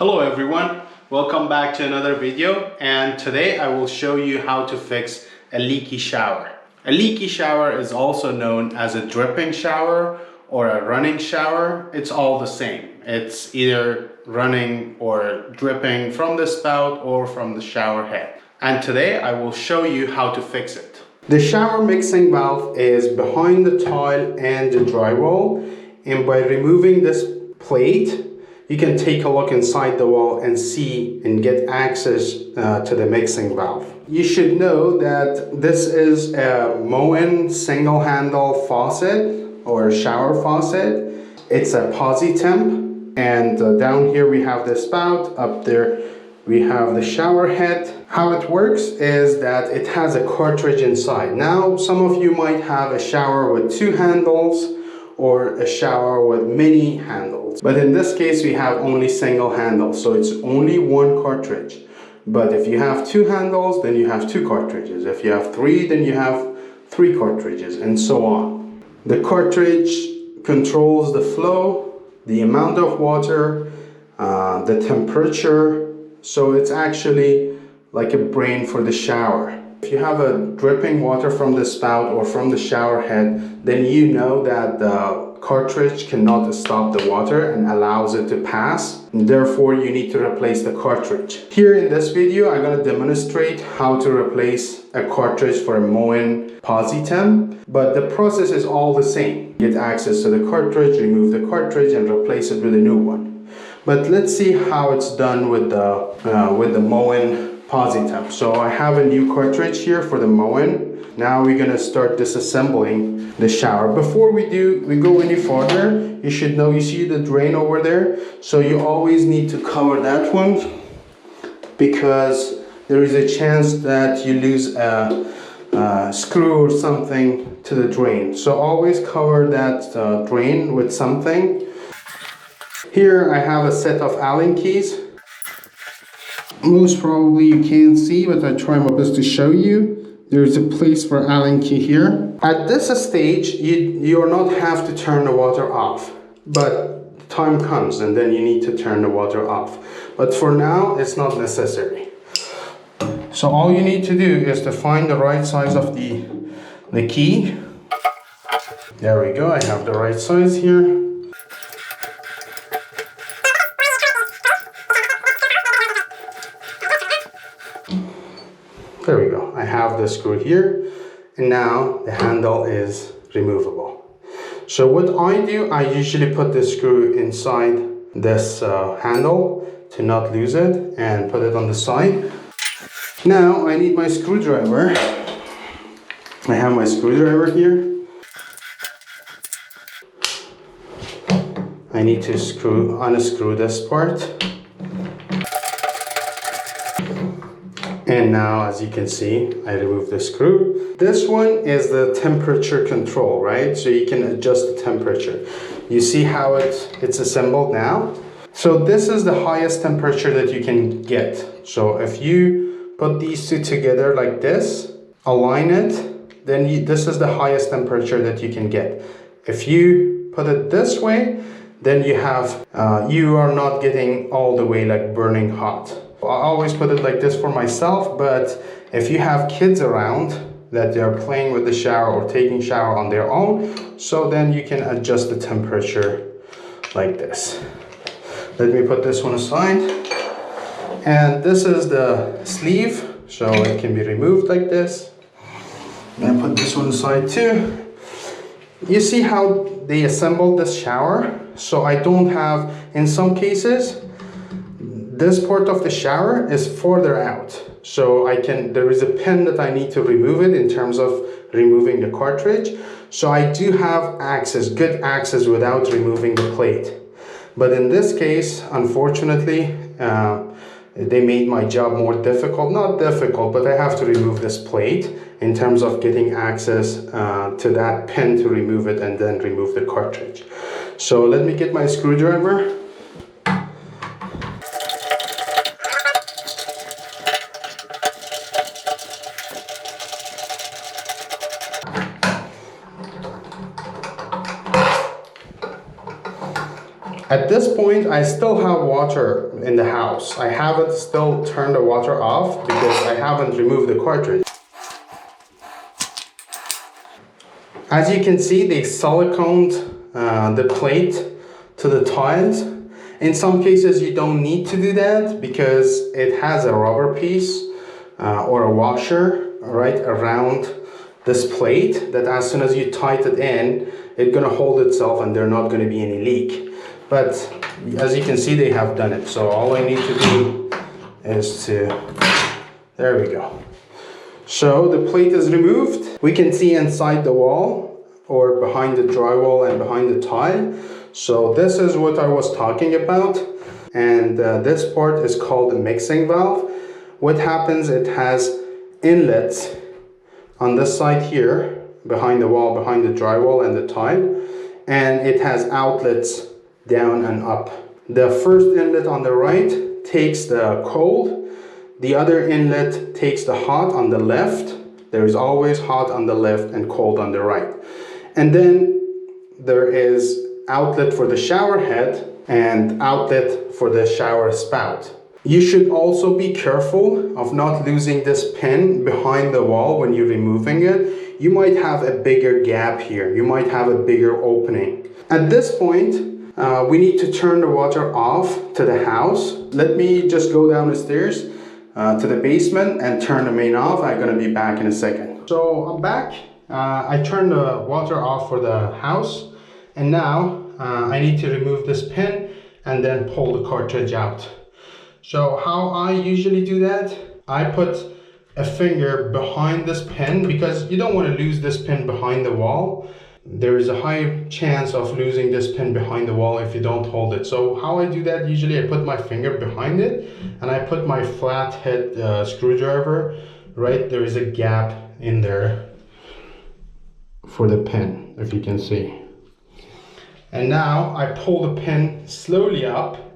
Hello everyone, welcome back to another video, and today I will show you how to fix a leaky shower. A leaky shower is also known as a dripping shower or a running shower. It's all the same. It's either running or dripping from the spout or from the shower head. And today I will show you how to fix it. The shower mixing valve is behind the tile and the drywall, and by removing this plate you can take a look inside the wall and see and get access to the mixing valve. You should know that this is a Moen single handle faucet or shower faucet. It's a posi temp, and down here we have the spout, up there we have the shower head. How it works is that it has a cartridge inside. Now some of you might have a shower with two handles or a shower with many handles. But in this case, we have only single handles, so it's only one cartridge. But if you have two handles, then you have two cartridges. If you have three, then you have three cartridges, and so on. The cartridge controls the flow, the amount of water, the temperature, so it's actually like a brain for the shower. If you have a dripping water from the spout or from the shower head, then you know that the cartridge cannot stop the water and allows it to pass. And therefore, you need to replace the cartridge. Here in this video, I'm going to demonstrate how to replace a cartridge for a Moen posi temp, but the process is all the same. Get access to the cartridge, remove the cartridge, and replace it with a new one. But let's see how it's done with the Moen posi temp. So I have a new cartridge here for the Moen. Now we're gonna start disassembling the shower. Before we go any further, you should know, you see the drain over there? So you always need to cover that one, because there is a chance that you lose a screw or something to the drain. So always cover that drain with something. Here I have a set of Allen keys. Most probably you can't see, but I try my best to show you. There's a place for Allen key here. At this stage, you are not have to turn the water off, but time comes and then you need to turn the water off. But for now, it's not necessary. So all you need to do is to find the right size of the key. There we go, I have the right size here. There we go, I have the screw here, and now the handle is removable. So what I do, I usually put the screw inside this handle to not lose it, and put it on the side. Now I need my screwdriver. I have my screwdriver here. I need to unscrew this part. And now, as you can see, I remove the screw. This one is the temperature control, right? So you can adjust the temperature. You see how it's assembled now? So this is the highest temperature that you can get. So if you put these two together like this, align it, then this is the highest temperature that you can get. If you put it this way, then you are not getting all the way like burning hot. I always put it like this for myself, but if you have kids around that they're playing with the shower or taking shower on their own, so then you can adjust the temperature like this. Let me put this one aside. And this is the sleeve, so it can be removed like this. And put this one aside too. You see how they assembled this shower? So I don't have, in some cases, this part of the shower is further out. So there is a pin that I need to remove it in terms of removing the cartridge. So I do have access, good access without removing the plate. But in this case, unfortunately, they made my job more difficult. Not difficult, but I have to remove this plate in terms of getting access to that pin to remove it and then remove the cartridge. So let me get my screwdriver. At this point, I still have water in the house. I haven't still turned the water off because I haven't removed the cartridge. As you can see, they siliconed the plate to the tiles. In some cases, you don't need to do that because it has a rubber piece or a washer right around this plate that as soon as you tighten it in, it's gonna hold itself and there's not gonna be any leak. But as you can see, they have done it. So all I need to do is there we go. So the plate is removed. We can see inside the wall or behind the drywall and behind the tile. So this is what I was talking about. And this part is called the mixing valve. What happens, it has inlets on this side here, behind the wall, behind the drywall and the tile. And it has outlets down and up. The first inlet on the right takes the cold. The other inlet takes the hot on the left. There is always hot on the left and cold on the right. And then there is outlet for the shower head and outlet for the shower spout. You should also be careful of not losing this pin behind the wall when you're removing it. You might have a bigger gap here. You might have a bigger opening. At this point, we need to turn the water off to the house. Let me just go down the stairs to the basement and turn the main off. I'm gonna be back in a second. So I'm back. I turned the water off for the house. And now I need to remove this pin and then pull the cartridge out. So how I usually do that, I put a finger behind this pin because you don't want to lose this pin behind the wall. There is a high chance of losing this pin behind the wall if you don't hold it. So how I do that, usually I put my finger behind it and I put my flat head screwdriver, right? There is a gap in there for the pin, if you can see. And now I pull the pin slowly up.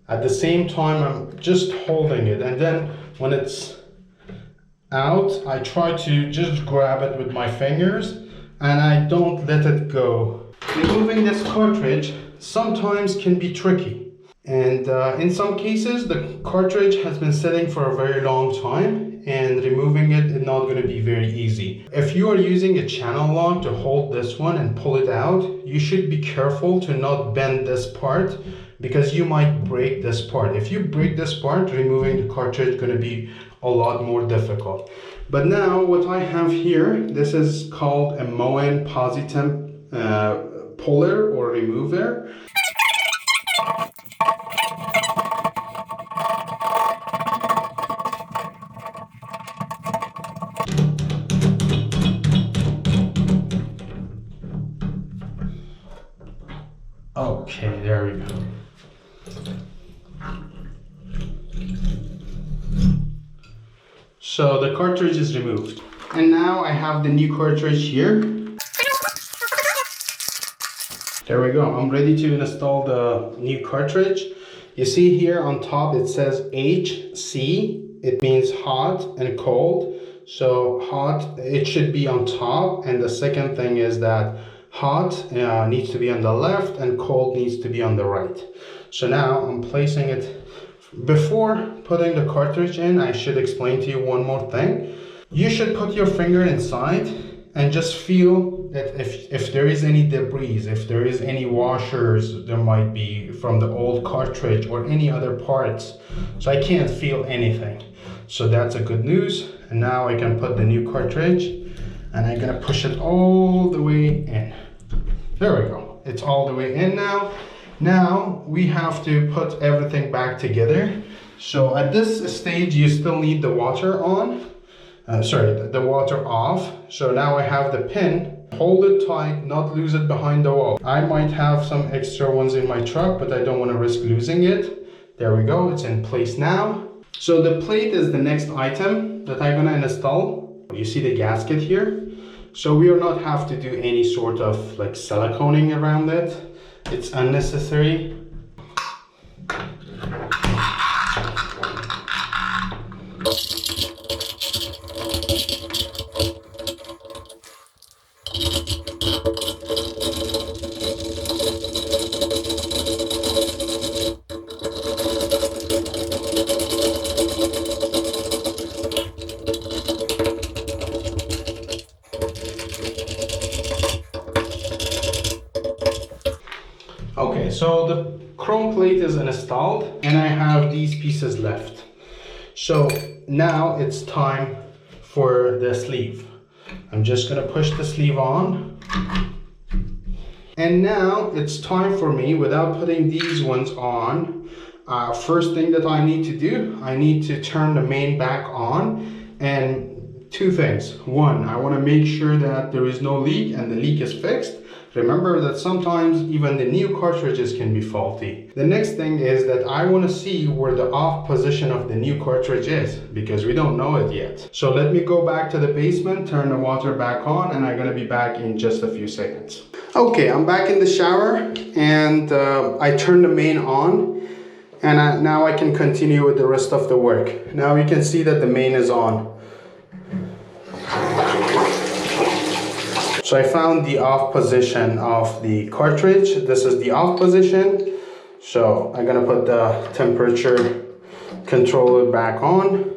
At the same time, I'm just holding it. And then when it's out, I try to just grab it with my fingers and I don't let it go. Removing this cartridge sometimes can be tricky. And in some cases, the cartridge has been sitting for a very long time and removing it is not going to be very easy. If you are using a channel lock to hold this one and pull it out, you should be careful to not bend this part because you might break this part. If you break this part, removing the cartridge is going to be a lot more difficult. But now what I have here, this is called a Moen posi temp puller or remover. Okay, there we go. So the cartridge is removed. And now I have the new cartridge here. There we go. I'm ready to install the new cartridge. You see here on top it says HC. It means hot and cold. So hot, it should be on top. And the second thing is that hot needs to be on the left and cold needs to be on the right. So now I'm placing it. Before putting the cartridge in, I should explain to you one more thing. You should put your finger inside and just feel that if there is any debris, if there is any washers, there might be from the old cartridge or any other parts. So I can't feel anything. So that's a good news. And now I can put the new cartridge and I'm gonna push it all the way in. There we go. It's all the way in now. Now we have to put everything back together. So at this stage, you still need the water on. The water off. So now I have the pin. Hold it tight, not lose it behind the wall. I might have some extra ones in my truck, but I don't want to risk losing it. There we go. It's in place now. So the plate is the next item that I'm gonna install. You see the gasket here. So we will not have to do any sort of like siliconing around it. It's unnecessary. the chrome plate is installed and I have these pieces left. So now it's time for the sleeve. I'm just gonna push the sleeve on. And now it's time for me, without putting these ones on, first thing that I need to do, I need to turn the main back on. And two things. One, I want to make sure that there is no leak and the leak is fixed. Remember that sometimes even the new cartridges can be faulty. The next thing is that I want to see where the off position of the new cartridge is, because we don't know it yet. So let me go back to the basement, turn the water back on, and I'm going to be back in just a few seconds. Okay, I'm back in the shower and I turned the main on, and now I can continue with the rest of the work. Now you can see that the main is on. So I found the off position of the cartridge. This is the off position. So I'm gonna put the temperature controller back on.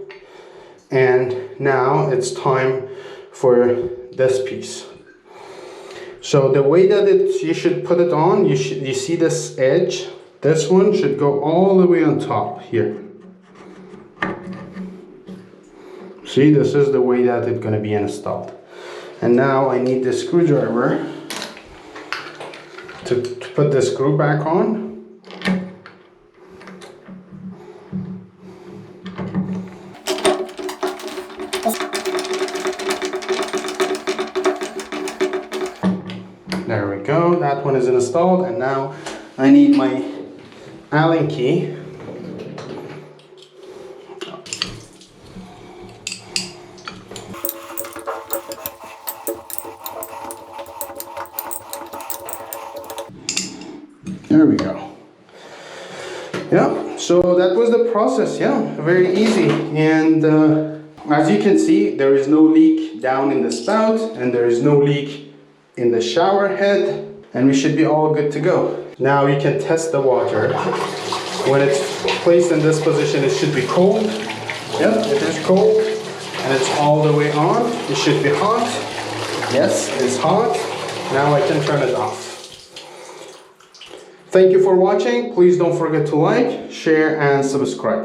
And now it's time for this piece. So the way that you should put it on, you see this edge? This one should go all the way on top here. See, this is the way that it's gonna be installed. And now I need the screwdriver to put the screw back on. There we go, that one is installed, and now I need my Allen key. There we go. Yeah, so that was the process. Yeah, very easy. And as you can see, there is no leak down in the spout and there is no leak in the shower head, and we should be all good to go. Now you can test the water. When it's placed in this position, it should be cold. Yeah, it is cold and it's all the way on. It should be hot. Yes, it's hot. Now I can turn it off. Thank you for watching. Please don't forget to like, share, and subscribe.